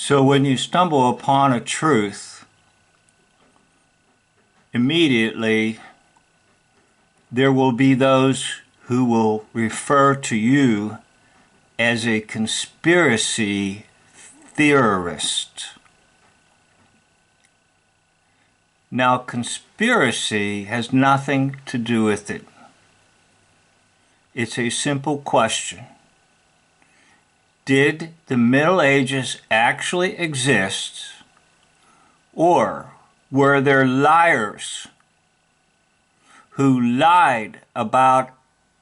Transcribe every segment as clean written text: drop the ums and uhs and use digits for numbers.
So when you stumble upon a truth, immediately there will be those who will refer to you as a conspiracy theorist. Now, conspiracy has nothing to do with it. It's a simple question. Did the Middle Ages actually exist, or were there liars who lied about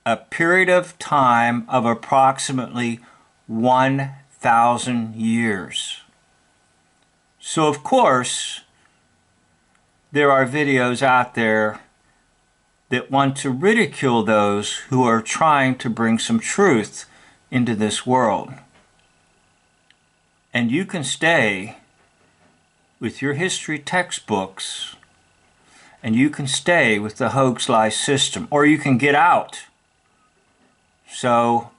a period of time of approximately 1,000 years? So, of course, there are videos out there that want to ridicule those who are trying to bring some truth into this world. And you can stay with your history textbooks, and you can stay with the hoax lie system, or you can get out. So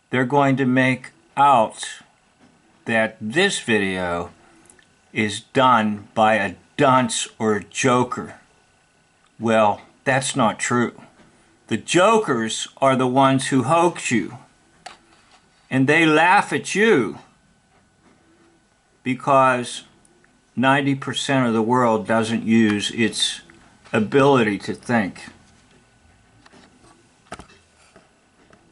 they're going to make out that this video is done by a dunce or a joker. Well, that's not true. The jokers are the ones who hoax you, and they laugh at you because 90% of the world doesn't use its ability to think.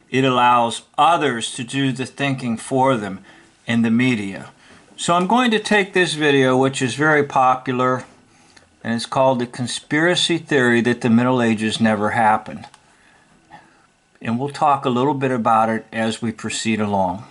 It allows others to do the thinking for them in the media. So I'm going to take this video, which is very popular, and it's called The Conspiracy Theory That the Middle Ages Never Happened. And we'll talk a little bit about it as we proceed along.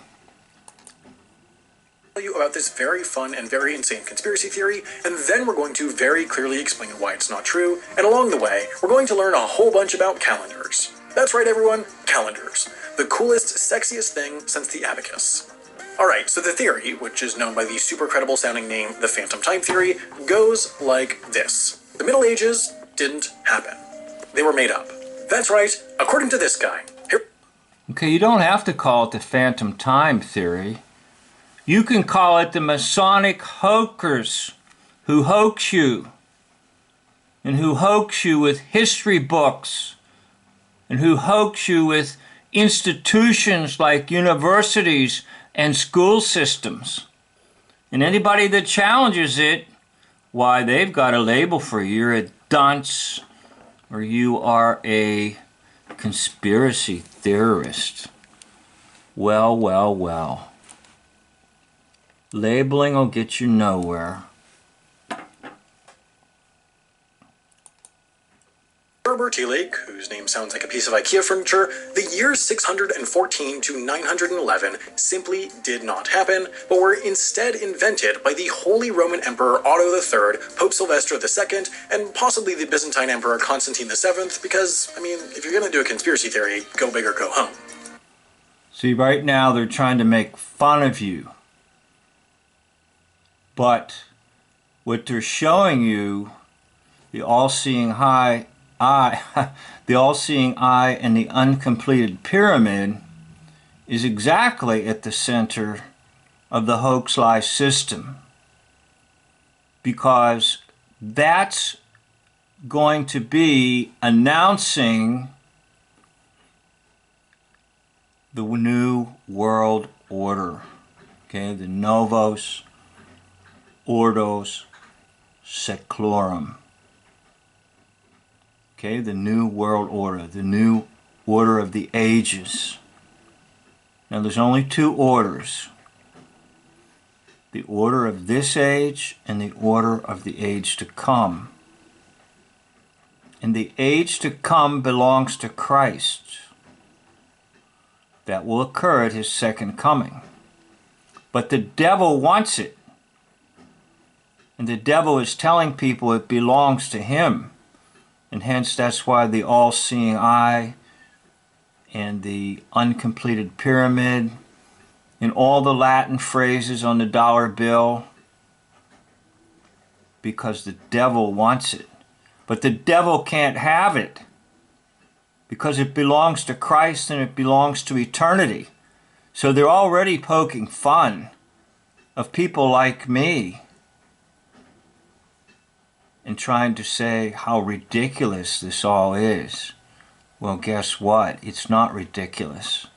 You about this very fun and very insane conspiracy theory, and then we're going to very clearly explain why it's not true, and along the way, we're going to learn a whole bunch about calendars. That's right, everyone, calendars. The coolest, sexiest thing since the abacus. Alright, so the theory, which is known by the super credible sounding name the Phantom Time Theory, goes like this. The Middle Ages didn't happen. They were made up. That's right, according to this guy. Okay, you don't have to call it the Phantom Time Theory. You can call it the Masonic hoaxers who hoax you, and who hoax you with history books, and who hoax you with institutions like universities and school systems. And anybody that challenges it, why, they've got a label for you. You're a dunce, or you are a conspiracy theorist. Well, well, well. Labeling will get you nowhere. Herbert Tillich, whose name sounds like a piece of IKEA furniture, the years 614 to 911 simply did not happen, but were instead invented by the Holy Roman Emperor Otto III, Pope Sylvester II, and possibly the Byzantine Emperor Constantine VII, because, I mean, if you're gonna do a conspiracy theory, go big or go home. See, right now they're trying to make fun of you. But what they're showing you, the all-seeing eye, the all-seeing eye and the uncompleted pyramid, is exactly at the center of the hoax lie system, because that's going to be announcing the new world order. Okay, the Novus Ordo Seclorum. Okay, the new world order, the new order of the ages. Now there's only two orders. The order of this age and the order of the age to come. And the age to come belongs to Christ. That will occur at his second coming. But the devil wants it. And the devil is telling people it belongs to him. And hence that's why the all-seeing eye and the uncompleted pyramid and all the Latin phrases on the dollar bill, because the devil wants it. But the devil can't have it, because it belongs to Christ and it belongs to eternity. So they're already poking fun of people like me and trying to say how ridiculous this all is. Well, guess what? It's not ridiculous.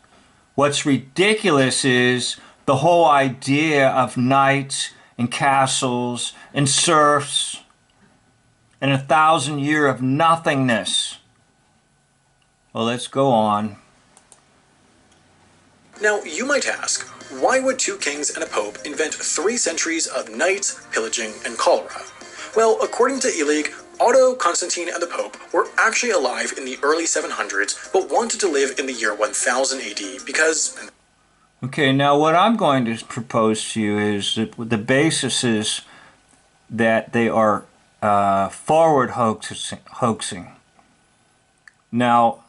What's ridiculous is the whole idea of knights and castles and serfs and 1,000 years of nothingness. Well, let's go on. Now, you might ask, why would 2 kings and a pope invent 3 centuries of knights, pillaging, and cholera? Well, according to Illig, Otto, Constantine, and the Pope were actually alive in the early 700s, but wanted to live in the year 1000 AD because... Okay, now what I'm going to propose to you is that the basis is that they are forward hoaxing. Now,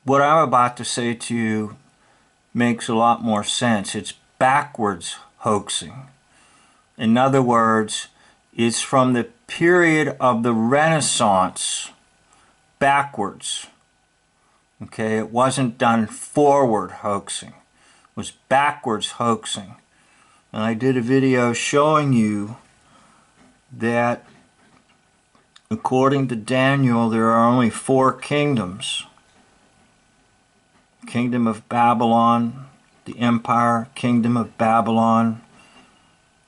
what I'm about to say to you makes a lot more sense. It's backwards hoaxing. In other words, it's from the period of the Renaissance backwards. Okay, it wasn't done forward hoaxing. It was backwards hoaxing. And I did a video showing you that according to Daniel, there are only 4 kingdoms. Kingdom of Babylon, the Empire, Kingdom of Babylon,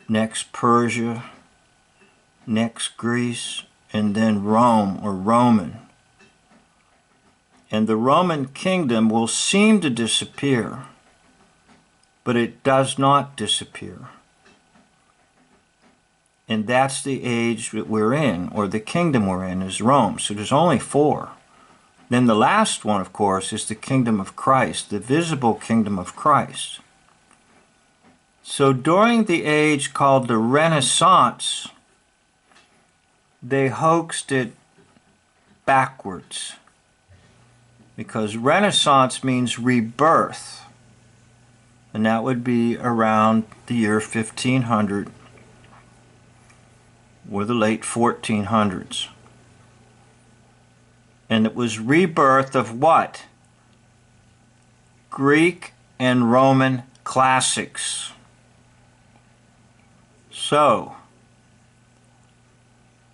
next Persia, next Greece, and then Rome or Roman. And the Roman kingdom will seem to disappear, but it does not disappear. And that's the age that we're in, or the kingdom we're in, is Rome. So there's only 4. Then the last one, of course, is the kingdom of Christ, the visible kingdom of Christ. So during the age called the Renaissance, they hoaxed it backwards. Because Renaissance means rebirth. And that would be around the year 1500 or the late 1400s. And it was rebirth of what? Greek and Roman classics. So,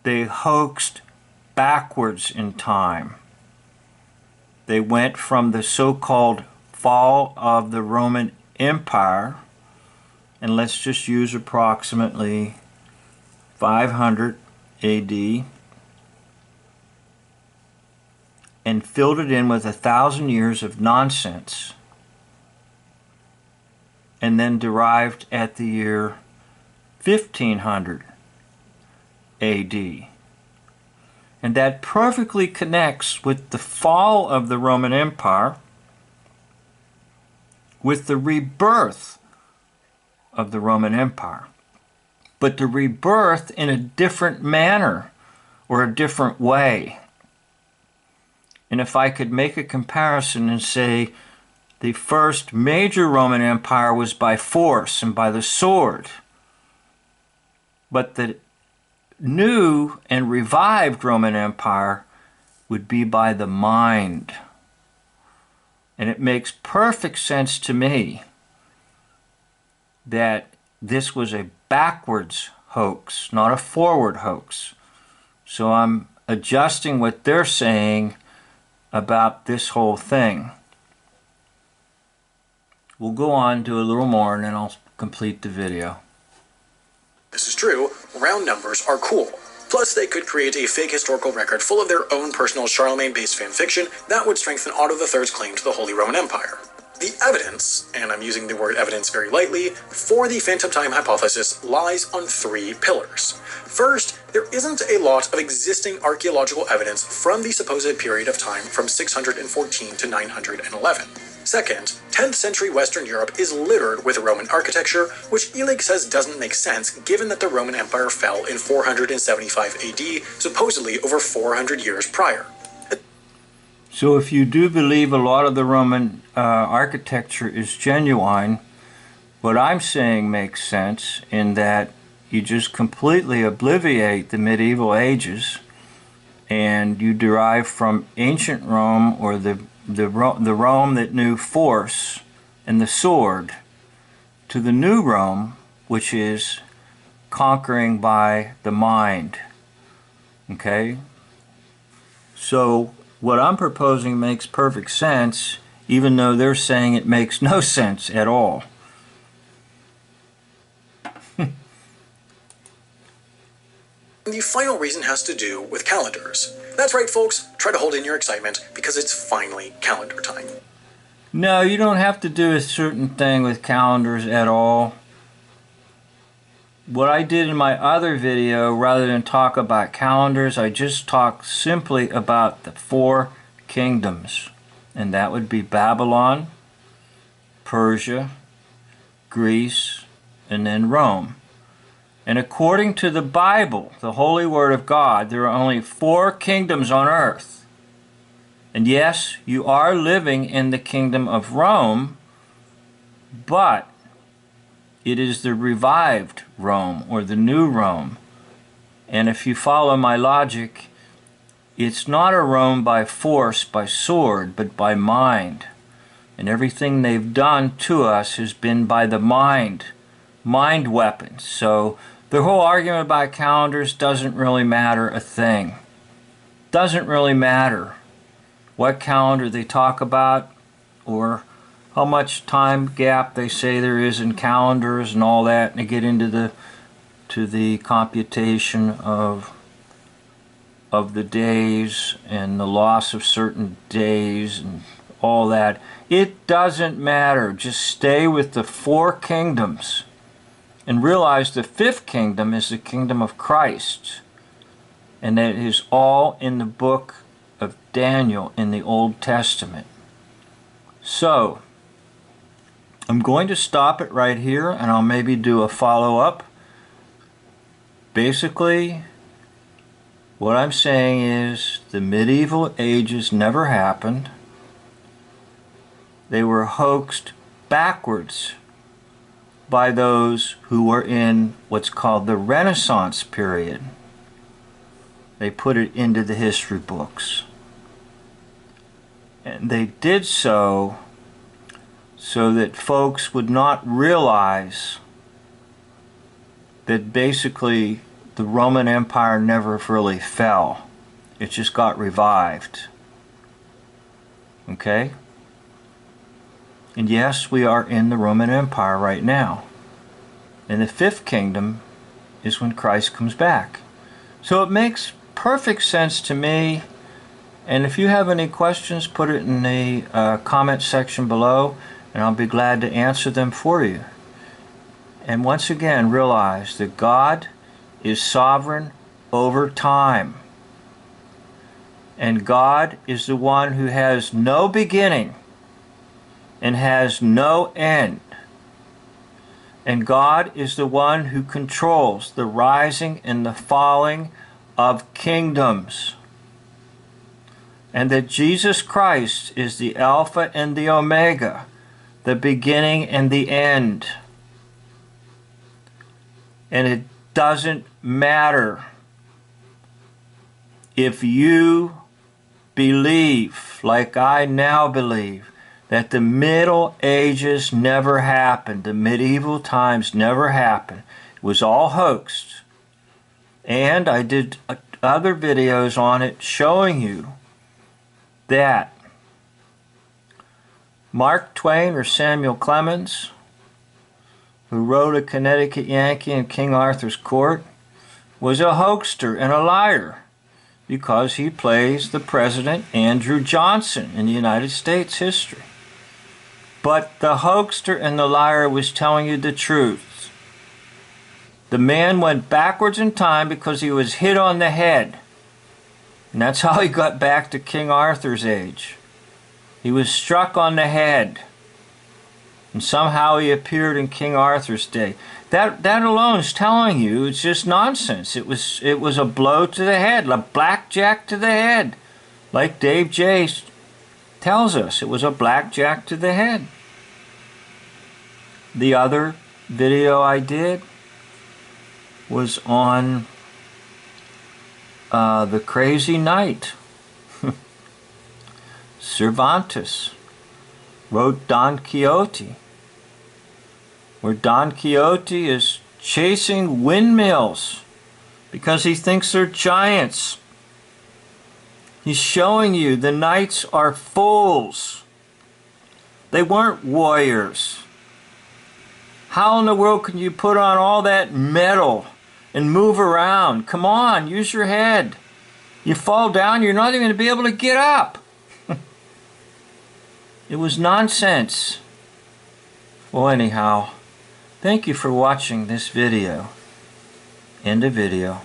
they hoaxed backwards in time. They went from the so-called fall of the Roman Empire, and let's just use approximately 500 AD, and filled it in with 1,000 years of nonsense, and then derived at the year 1500 AD. And that perfectly connects with the fall of the Roman Empire, with the rebirth of the Roman Empire. But the rebirth in a different manner or a different way. And if I could make a comparison and say the first major Roman Empire was by force and by the sword, but the new and revived Roman Empire would be by the mind. And it makes perfect sense to me that this was a backwards hoax, not a forward hoax. So I'm adjusting what they're saying about this whole thing. We'll go on to a little more and then I'll complete the video. This is true, round numbers are cool. Plus, they could create a fake historical record full of their own personal Charlemagne-based fanfiction that would strengthen Otto III's claim to the Holy Roman Empire. The evidence, and I'm using the word evidence very lightly, for the phantom time hypothesis lies on 3 pillars. First, there isn't a lot of existing archaeological evidence from the supposed period of time from 614 to 911. Second, 10th century Western Europe is littered with Roman architecture, which Illig says doesn't make sense given that the Roman Empire fell in 475 AD, supposedly over 400 years prior. So if you do believe a lot of the Roman architecture is genuine, what I'm saying makes sense in that you just completely obliviate the medieval ages and you derive from ancient Rome or the Rome that knew force and the sword to the new Rome which is conquering by the mind. Okay? So what I'm proposing makes perfect sense, even though they're saying it makes no sense at all. The final reason has to do with calendars. That's right, folks. Try to hold in your excitement because it's finally calendar time. No, you don't have to do a certain thing with calendars at all. What I did in my other video, rather than talk about calendars, I just talked simply about the 4 kingdoms. And that would be Babylon, Persia, Greece, and then Rome. And according to the Bible, the Holy Word of God, there are only 4 kingdoms on earth. And yes, you are living in the kingdom of Rome, but it is the revived Rome, or the new Rome. And if you follow my logic, it's not a Rome by force, by sword, but by mind. And everything they've done to us has been by the mind weapons. So the whole argument about calendars doesn't really matter a thing. Doesn't really matter what calendar they talk about, or how much time gap they say there is in calendars and all that, and they get into the computation of the days and the loss of certain days and all that. It doesn't matter. Just stay with the 4 kingdoms and realize the 5th kingdom is the kingdom of Christ, and that is all in the book of Daniel in the Old Testament. So I'm going to stop it right here, and I'll maybe do a follow-up. Basically, what I'm saying is the medieval ages never happened. They were hoaxed backwards by those who were in what's called the Renaissance period. They put it into the history books. And they did so that folks would not realize that basically the Roman Empire never really fell. It just got revived. Okay? And yes, we are in the Roman Empire right now. And the 5th kingdom is when Christ comes back. So it makes perfect sense to me. And if you have any questions, put it in the comment section below, and I'll be glad to answer them for you. And once again, realize that God is sovereign over time. And God is the one who has no beginning and has no end. And God is the one who controls the rising and the falling of kingdoms. And that Jesus Christ is the Alpha and the Omega, the beginning and the end. And it doesn't matter if you believe, like I now believe, that the Middle Ages never happened. The medieval times never happened. It was all hoaxed. And I did other videos on it showing you that Mark Twain, or Samuel Clemens, who wrote A Connecticut Yankee in King Arthur's Court, was a hoaxer and a liar because he plays the President Andrew Johnson in the United States history. But the hoaxer and the liar was telling you the truth. The man went backwards in time because he was hit on the head. And that's how he got back to King Arthur's age. He was struck on the head. And somehow he appeared in King Arthur's day. That alone is telling you it's just nonsense. It was a blow to the head, a blackjack to the head. Like Dave Jace tells us, it was a blackjack to the head. The other video I did was on the crazy knight. Cervantes wrote Don Quixote. where Don Quixote is chasing windmills because he thinks they're giants. He's showing you the knights are fools. They weren't warriors. How in the world can you put on all that metal and move around? Come on, use your head. You fall down, you're not even going to be able to get up. It was nonsense. Well, anyhow, thank you for watching this video. End of video.